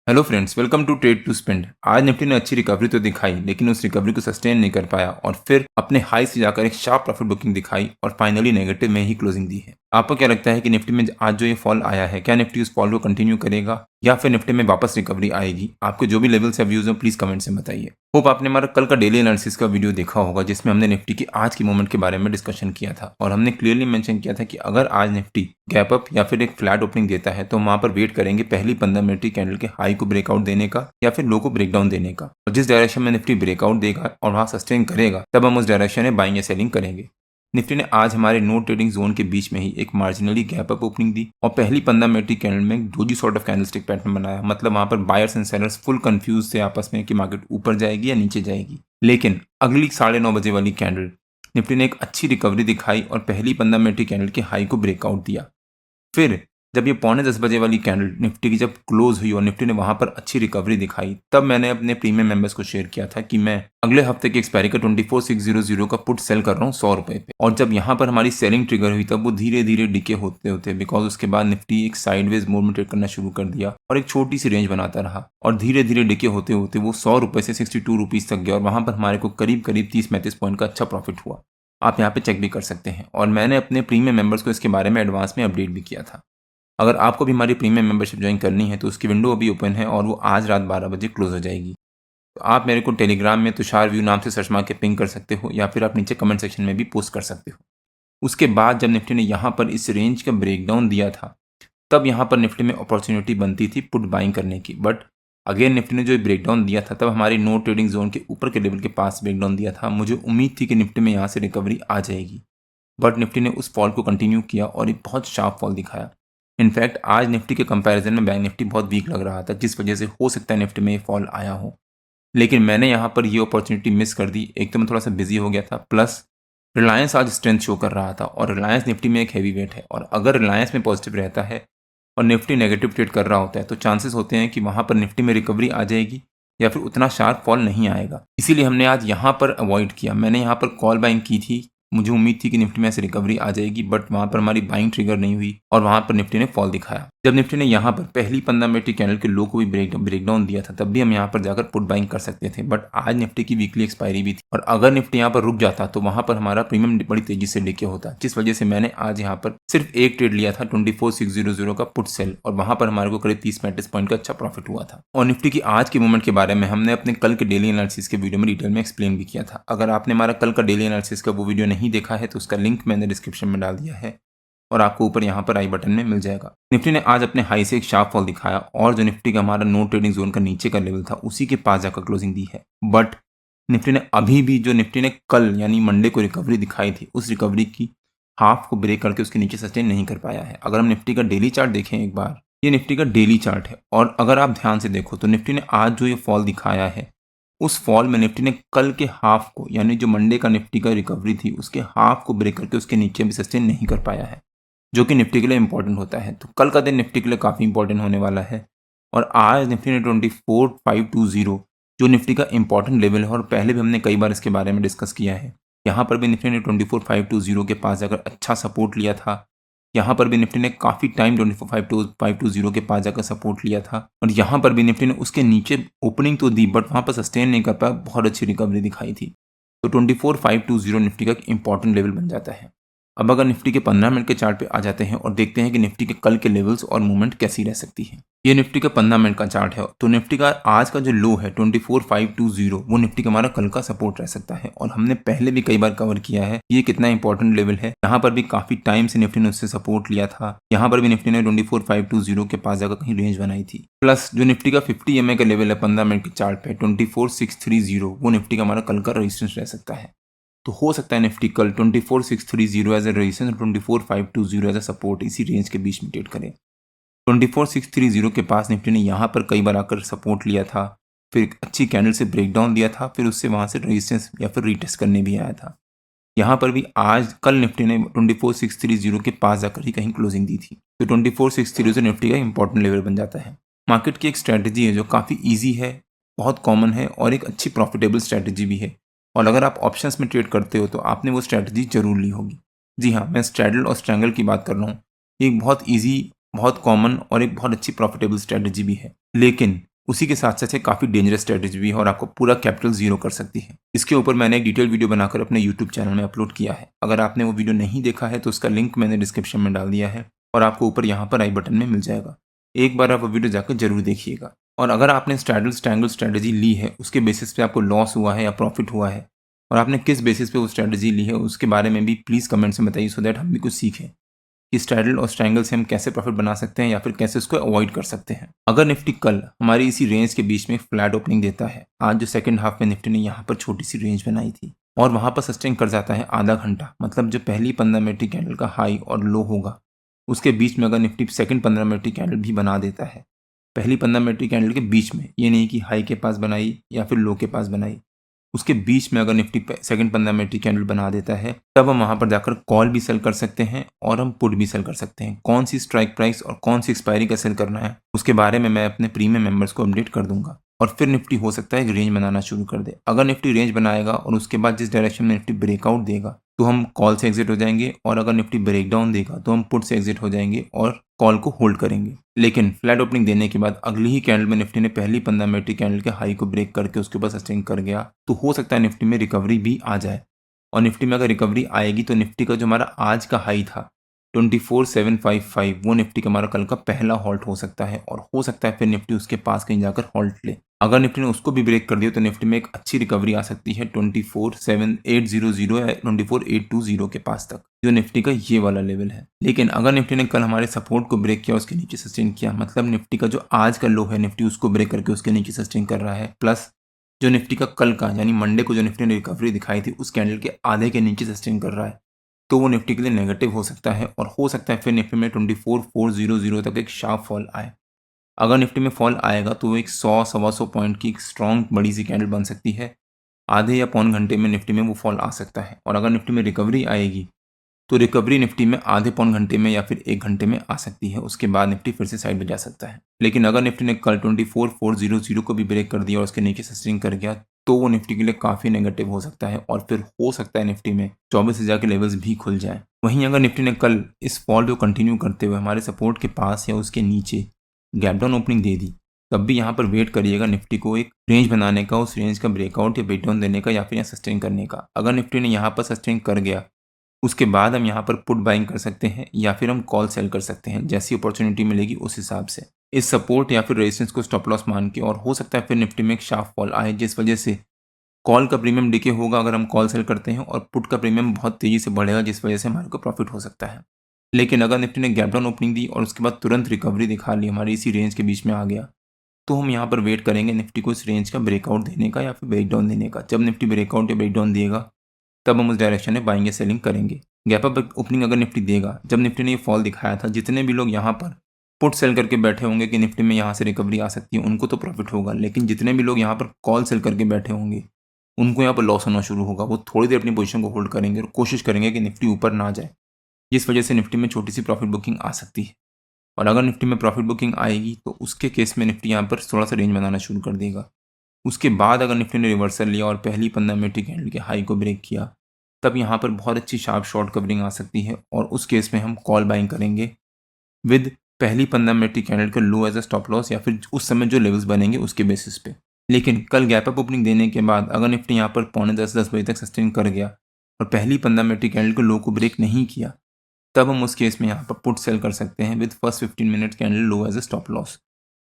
Hello friends, welcome to trade to spend. आज Nifty ने अच्छी रिकवरी तो दिखाई, लेकिन उस रिकवरी को सस्टेन नहीं कर पाया और फिर अपने हाई से जाकर एक शार्प प्रॉफिट बुकिंग दिखाई और फाइनली नेगेटिव में ही क्लोजिंग दी है। आपको क्या लगता है कि निफ्टी में आज जो ये फॉल आया है, क्या निफ्टी उस फॉल को कंटिन्यू करेगा या फिर निफ्टी में वापस रिकवरी आएगी? आपके जो भी लेवल्स या व्यूज हो प्लीज कमेंट से बताइए। होप आपने हमारा कल का डेली एनालिसिस का वीडियो देखा होगा, जिसमें हमने निफ्टी की आज की मूवमेंट के बारे में डिस्कशन किया था और हमने क्लियरली मेंशन किया था कि अगर आज निफ्टी गैप अप या फिर एक फ्लैट ओपनिंग देता है तो वहां पर वेट करेंगे पहली 15 मिनट की कैंडल के हाई को ब्रेकआउट देने का या फिर लो को ब्रेकडाउन देने का, और जिस डायरेक्शन में निफ्टी ब्रेकआउट देगा और वहां सस्टेन करेगा तब हम उस डायरेक्शन में बाइंग या सेलिंग करेंगे। निफ्टी ने आज हमारे नो ट्रेडिंग जोन के बीच में ही एक मार्जिनली गैप अप ओपनिंग दी और पहली 15 मिनट की कैंडल में एक doji sort of candlestick pattern बनाया। मतलब वहां पर buyers and sellers full confuse थे आपस में कि मार्केट ऊपर जाएगी या नीचे जाएगी। लेकिन अगली 9:30 बजे वाली कैंडल निफ्टी ने एक अच्छी रिकवरी दिखाई और पहली 15 मिनट की कैंडल के हाई को ब्रेकआउट दिया। फिर जब ये 9:45 बजे वाली कैंडल निफ्टी की जब क्लोज हुई और निफ्टी ने वहां पर अच्छी रिकवरी दिखाई, तब मैंने अपने प्रीमियम मेंबर्स को शेयर किया था कि मैं अगले हफ्ते की एक्सपायरी का 24600 का पुट सेल कर रहा हूँ 100 रुपए पे। और जब यहाँ पर हमारी सेलिंग ट्रिगर हुई तब वो धीरे धीरे डिके होते होते, बिकॉज उसके बाद निफ्टी एक साइडवेज मूवमेंट ट्रेड करना शुरू कर दिया और एक छोटी सी रेंज बनाता रहा और धीरे धीरे डिके होते होते वो 100 रुपए से 62 रुपीज तक गया और वहां पर हमारे को करीब करीब 30-35 पॉइंट का अच्छा प्रॉफिट हुआ। आप यहाँ पे चेक भी कर सकते हैं और मैंने अपने प्रीमियम मेंबर्स को इसके बारे में एडवांस में अपडेट भी किया था। अगर आपको भी हमारी प्रीमियम मेंबरशिप ज्वाइन करनी है तो उसकी विंडो अभी ओपन है और वो आज रात 12 बजे क्लोज हो जाएगी। तो आप मेरे को टेलीग्राम में तुषार व्यू नाम से सर्च मार के पिंग कर सकते हो या फिर आप नीचे कमेंट सेक्शन में भी पोस्ट कर सकते हो। उसके बाद जब निफ्टी ने यहाँ पर इस रेंज का ब्रेकडाउन दिया था, तब यहाँ पर निफ्टी में अपॉर्चुनिटी बनती थी पुट बाइंग करने की। बट अगेन निफ्टी ने जो ब्रेकडाउन दिया था तब हमारी नो ट्रेडिंग जोन के ऊपर के लेवल के पास ब्रेकडाउन दिया था। मुझे उम्मीद थी कि निफ्टी में यहाँ से रिकवरी आ जाएगी, बट निफ्टी ने उस फॉल को कंटिन्यू किया और एक बहुत शार्प फॉल दिखाया। इनफैक्ट आज निफ्टी के कंपैरिजन में बैंक निफ्टी बहुत वीक लग रहा था, जिस वजह से हो सकता है निफ्टी में ये फॉल आया हो। लेकिन मैंने यहाँ पर ये अपॉर्चुनिटी मिस कर दी। एक तो मैं थोड़ा सा बिजी हो गया था, प्लस रिलायंस आज स्ट्रेंथ शो कर रहा था और रिलायंस निफ्टी में एक हैवी वेट है और अगर रिलायंस में पॉजिटिव रहता है और निफ्टी नेगेटिव ट्रेड कर रहा होता है तो चांसेस होते हैं कि वहाँ पर निफ्टी में रिकवरी आ जाएगी या फिर उतना शार्प फॉल नहीं आएगा। इसीलिए हमने आज यहाँ पर अवॉइड किया। मैंने यहाँ पर कॉल बाइंग की थी, मुझे उम्मीद थी कि निफ्टी में ऐसे रिकवरी आ जाएगी, बट वहां पर हमारी बाइंग ट्रिगर नहीं हुई और वहां पर निफ्टी ने फॉल दिखाया। जब निफ्टी ने यहाँ पर पहली 15 मिनट की कैंडल के लो को भी ब्रेकडाउन दिया था तब भी हम यहाँ पर जाकर पुट बाइंग कर सकते थे, बट आज निफ्टी की वीकली एक्सपायरी भी थी और अगर निफ्टी यहाँ पर रुक जाता तो वहां पर हमारा प्रीमियम बड़ी तेजी से लेके होता, जिस वजह से मैंने आज यहाँ पर सिर्फ एक ट्रेड लिया था 24600 का पुट सेल और वहां पर हमारे को करीब 30-35 पॉइंट का अच्छा प्रॉफिट हुआ था। और निफ्टी की आज की मूवमेंट के बारे में हमने अपने कल के डेली एनालिसिस के वीडियो में डिटेल में एक्सप्लेन भी किया था। अगर आपने हमारा कल का डेली एनालिसिस का वो वीडियो नहीं देखा है तो उसका लिंक मैंने डिस्क्रिप्शन में डाल दिया है और आपको ऊपर यहाँ पर आई बटन में मिल जाएगा। निफ्टी ने आज अपने हाई से एक शार्प फॉल दिखाया और जो निफ्टी का हमारा नो ट्रेडिंग जोन का नीचे का लेवल था उसी के पास जाकर क्लोजिंग दी है। बट निफ्टी ने अभी भी जो निफ्टी ने कल यानी मंडे को रिकवरी दिखाई थी उस रिकवरी की हाफ को ब्रेक करके उसके नीचे सस्टेन नहीं कर पाया है। अगर हम निफ्टी का डेली चार्ट देखें एक बार, ये निफ्टी का डेली चार्ट है और अगर आप ध्यान से देखो तो निफ्टी ने आज जो ये फॉल दिखाया है उस फॉल में निफ्टी ने कल के हाफ को यानी जो मंडे का निफ्टी का रिकवरी थी उसके हाफ को ब्रेक करके उसके नीचे भी सस्टेन नहीं कर पाया है, जो कि निफ्टी के लिए इंपॉर्टेंट होता है। तो कल का दिन निफ्टी के लिए काफ़ी इंपॉर्टेंट होने वाला है और आज निफ्टी ने 24520 जो निफ्टी का इंपॉर्टेंट लेवल है और पहले भी हमने कई बार इसके बारे में डिस्कस किया है। यहाँ पर भी निफ्टी ने 24520 के पास जाकर अच्छा सपोर्ट लिया था। यहाँ पर भी निफ्टी ने काफ़ी टाइम 24520 के पास जाकर सपोर्ट लिया था और यहाँ पर भी निफ्टी ने उसके नीचे ओपनिंग तो दी बट वहाँ पर सस्टेन नहीं कर पाया, बहुत अच्छी रिकवरी दिखाई थी। तो 24520 निफ्टी का एक इंपॉर्टेंट लेवल बन जाता है। अब अगर निफ्टी के 15 मिनट के चार्ट पे आ जाते हैं और देखते हैं कि निफ्टी के कल के लेवल्स और मूवमेंट कैसी रह सकती है। ये निफ्टी का 15 मिनट का चार्ट है तो निफ्टी का आज का जो लो है 24520 वो निफ्टी का हमारा कल का सपोर्ट रह सकता है और हमने पहले भी कई बार कवर किया है ये कितना इंपॉर्टेंट लेवल है। यहाँ पर भी काफी टाइम से निफ्टी ने उससे सपोर्ट लिया था। यहाँ पर भी निफ्टी ने 24520 के पास जाकर कहीं रेंज बनाई थी। प्लस जो निफ्टी का 50 EMA का लेवल है 15 मिनट के चार्ट पे 24630 वो निफ्टी का हमारा कल का रेजिस्टेंस रह सकता है। तो हो सकता है निफ्टी कल 24630 एज ए रेजिस्टेंस और 24520 एज ए सपोर्ट इसी रेंज के बीच में ट्रेड करें। 24630 के पास निफ्टी ने यहाँ पर कई बार आकर सपोर्ट लिया था, फिर एक अच्छी कैंडल से ब्रेकडाउन दिया था, फिर उससे वहाँ से रेजिस्टेंस या फिर रीटेस्ट करने भी आया था। यहाँ पर भी आज कल निफ्टी ने 24630 के पास जाकर ही कहीं क्लोजिंग दी थी। तो 24630 से निफ्टी का इंपॉर्टेंट लेवल बन जाता है। मार्केट की एक स्ट्रैटेजी है जो काफ़ी ईजी है, बहुत कॉमन है और एक अच्छी प्रॉफिटेबल स्ट्रैटेजी भी है और अगर आप ऑप्शंस में ट्रेड करते हो तो आपने वो स्ट्रैटेजी जरूर ली होगी। जी हाँ, मैं स्ट्रैडल और स्ट्रैंगल की बात कर रहा हूँ। ये एक बहुत ईजी, बहुत कॉमन और एक बहुत अच्छी प्रॉफिटेबल स्ट्रैटेजी भी है, लेकिन उसी के साथ साथ काफ़ी डेंजरस स्ट्रेटेजी भी है और आपको पूरा कैपिटल जीरो कर सकती है। इसके ऊपर मैंने एक डिटेल वीडियो बनाकर अपने यूट्यूब चैनल में अपलोड किया है। अगर आपने वो वीडियो नहीं देखा है तो उसका लिंक मैंने डिस्क्रिप्शन में डाल दिया है और आपको ऊपर यहाँ पर आई बटन में मिल जाएगा। एक बार आप वो वीडियो जाकर जरूर देखिएगा। और अगर आपने स्ट्रैडल स्ट्रैंगल स्ट्रैटेजी ली है, उसके बेसिस पे आपको लॉस हुआ है या प्रॉफिट हुआ है, और आपने किस बेसिस पे वो स्ट्रैटेजी ली है, उसके बारे में भी प्लीज़ कमेंट्स में बताइए, सो दैट हम भी कुछ सीखें कि स्ट्रैडल और स्ट्रैंगल से हम कैसे प्रॉफिट बना सकते हैं या फिर कैसे उसको अवॉइड कर सकते हैं। अगर निफ्टी कल हमारी इसी रेंज के बीच में फ्लैट ओपनिंग देता है, आज जो सेकंड हाफ में निफ्टी ने यहाँ पर छोटी सी रेंज बनाई थी और वहां पर सस्टेन कर जाता है आधा घंटा, मतलब जो पहली 15 मिनट कैंडल का हाई और लो होगा उसके बीच में अगर निफ्टी सेकंड 15 मिनट कैंडल भी बना देता है, पहली 15 मिनट कैंडल के बीच में, ये नहीं कि हाई के पास बनाई या फिर लो के पास बनाई, उसके बीच में अगर निफ्टी सेकंड 15 मिनट कैंडल बना देता है, तब हम वहां पर जाकर कॉल भी सेल कर सकते हैं और हम पुट भी सेल कर सकते हैं। कौन सी स्ट्राइक प्राइस और कौन सी एक्सपायरी का सेल करना है उसके बारे में मैं अपने प्रीमियम मेंबर्स को अपडेट कर दूंगा। और फिर निफ्टी हो सकता है एक रेंज बनाना शुरू कर दे। अगर निफ्टी रेंज बनाएगा और उसके बाद जिस डायरेक्शन में निफ्टी ब्रेकआउट देगा तो हम कॉल से एग्जिट हो जाएंगे, और अगर निफ्टी ब्रेकडाउन देगा तो हम पुट से एग्जिट हो जाएंगे और कॉल को होल्ड करेंगे। लेकिन फ्लैट ओपनिंग देने के बाद अगली ही कैंडल में निफ्टी ने पहली 15 मिनट कैंडल के हाई को ब्रेक करके उसके ऊपर सस्टेन कर गया, तो हो सकता है निफ्टी में रिकवरी भी आ जाए। और निफ्टी में अगर रिकवरी आएगी तो निफ्टी का जो हमारा आज का हाई था 24,755, वो निफ्टी का हमारा कल का पहला हॉल्ट हो सकता है, और हो सकता है फिर निफ्टी उसके पास कहीं जाकर हॉल्ट ले। अगर निफ्टी ने उसको भी ब्रेक कर दिया तो निफ्टी में एक अच्छी रिकवरी आ सकती है 24,780 या 24,820 के पास तक, जो निफ्टी का ये वाला लेवल है। लेकिन अगर निफ्टी ने कल हमारे सपोर्ट को ब्रेक किया, उसके नीचे सस्टेन किया, मतलब निफ्टी का जो आज का लो है निफ्टी उसको ब्रेक करके उसके नीचे सस्टेन कर रहा है, प्लस जो निफ्टी का कल का यानी मंडे को जो निफ्टी ने रिकवरी दिखाई थी उस कैंडल के आधे के नीचे सस्टेन कर रहा है, तो वो निफ्टी के लिए नेगेटिव हो सकता है, और हो सकता है फिर निफ्टी में 24,400 तक एक शार्प फॉल आए। अगर निफ्टी में फॉल आएगा तो एक 100-125 पॉइंट की स्ट्रॉन्ग बड़ी सी कैंडल बन सकती है। आधे या पौन घंटे में निफ्टी में वो फॉल आ सकता है। और अगर निफ्टी में रिकवरी आएगी तो रिकवरी निफ्टी में आधे पौन घंटे में या फिर 1 घंटे में आ सकती है। उसके बाद निफ्टी फिर से साइड में जा सकता है। लेकिन अगर निफ्टी ने कल 24,400 को भी ब्रेक कर दिया और उसके नीचे सस्टेन कर गया, तो वो निफ्टी के लिए काफ़ी नेगेटिव हो सकता है, और फिर हो सकता है निफ्टी में 24,000 के लेवल्स भी खुल जाए। वहीं अगर निफ्टी ने कल इस फॉल को कंटिन्यू करते हुए हमारे सपोर्ट के पास या उसके नीचे गैप डाउन ओपनिंग दे दी, तब भी यहाँ पर वेट करिएगा निफ्टी को एक रेंज बनाने का, उस रेंज का ब्रेकआउट या ब्रेकडाउन देने का, या फिर यहाँ सस्टेन करने का। अगर निफ्टी ने यहाँ पर सस्टेन कर गया, उसके बाद हम यहाँ पर पुट बाइंग कर सकते हैं या फिर हम कॉल सेल कर सकते हैं, जैसी अपॉर्चुनिटी मिलेगी उस हिसाब से, इस सपोर्ट या फिर रेजिस्टेंस को स्टॉप लॉस मान के। और हो सकता है फिर निफ्टी में एक शार्प फॉल आए, जिस वजह से कॉल का प्रीमियम डिके होगा अगर हम कॉल सेल करते हैं, और पुट का प्रीमियम बहुत तेजी से बढ़ेगा, जिस वजह से हमारे को प्रॉफिट हो सकता है। लेकिन अगर निफ्टी ने गैप डाउन ओपनिंग दी और उसके बाद तुरंत रिकवरी दिखा ली, हमारी इसी रेंज के बीच में आ गया, तो हम यहाँ पर वेट करेंगे निफ्टी को इस रेंज का ब्रेकआउट देने का या फिर ब्रेकडाउन देने का। जब निफ्टी ब्रेकआउट या ब्रेकडाउन देगा तब हम उस डायरेक्शन में बाइंग या सेलिंग करेंगे। गैप अप ओपनिंग अगर निफ्टी देगा, जब निफ्टी ने ये फॉल दिखाया था, जितने भी लोग यहाँ पर पुट सेल करके बैठे होंगे कि निफ्टी में यहाँ से रिकवरी आ सकती है, उनको तो प्रॉफिट होगा। लेकिन जितने भी लोग यहाँ पर कॉल सेल करके बैठे होंगे उनको यहाँ पर लॉस होना शुरू होगा। वो थोड़ी देर अपनी पोजीशन को होल्ड करेंगे और कोशिश करेंगे कि निफ्टी ऊपर ना जाए, जिस वजह से निफ्टी में छोटी सी प्रॉफिट बुकिंग आ सकती है। और अगर निफ्टी में प्रॉफिट बुकिंग आएगी तो उसके केस में निफ्टी यहाँ पर थोड़ा सा रेंज बनाना शुरू कर देगा। उसके बाद अगर निफ्टी ने रिवर्सल लिया और पहली 15 मिनट की कैंडल के हाई को ब्रेक किया, तब यहाँ पर बहुत अच्छी शार्प शॉर्ट कवरिंग आ सकती है, और उस केस में हम कॉल बाइंग करेंगे विद पहली 15 मिनट की कैंडल के लो एज अ स्टॉप लॉस, या फिर उस समय जो लेवल्स बनेंगे उसके बेसिस पे। लेकिन कल गैप अप ओपनिंग देने के बाद अगर निफ्टी यहाँ पर 9:45-10 बजे तक सस्टेन कर गया और पहली 15 मिनट की कैंडल के लो को ब्रेक नहीं किया, तब हम उस केस में यहाँ पर पुट सेल कर सकते हैं with first 15 minute candle low as a stop loss.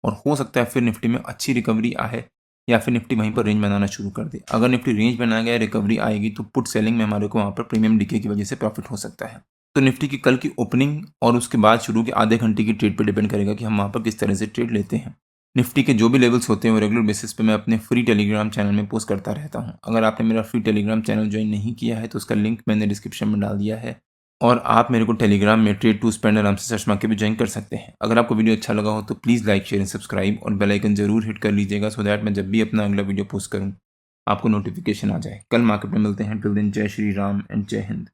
और हो सकता है फिर निफ्टी में अच्छी रिकवरी आए या फिर निफ्टी वहीं पर रेंज बनाना शुरू कर दे। अगर निफ्टी रेंज बना गया, रिकवरी आएगी, तो पुट सेलिंग में हमारे को वहाँ पर प्रीमियम डिके की वजह से प्रॉफिट हो सकता है। तो निफ्टी की कल की ओपनिंग और उसके बाद शुरू के आधे घंटे की ट्रेड पे डिपेंड करेगा कि हम वहाँ पर किस तरह से ट्रेड लेते हैं। निफ्टी के जो भी लेवल्स होते हैं वो रेगुलर बेसिस पे मैं अपने फ्री टेलीग्राम चैनल में पोस्ट करता रहता हूँ। अगर आपने मेरा फ्री टेलीग्राम चैनल ज्वाइन नहीं किया है तो उसका लिंक मैंने डिस्क्रिप्शन में डाल दिया है, और आप मेरे को टेलीग्राम में ट्रेड टू स्पेंड आराम से सर्च मार के भी ज्वाइन कर सकते हैं। अगर आपको वीडियो अच्छा लगा हो तो please like, share and subscribe, और बेल आइकन जरूर हिट कर लीजिएगा, सो दैट मैं जब भी अपना अगला वीडियो पोस्ट करूँ आपको नोटिफिकेशन आ जाए। कल मार्केट में मिलते हैं। टिल देन जय श्री राम एंड जय हिंद।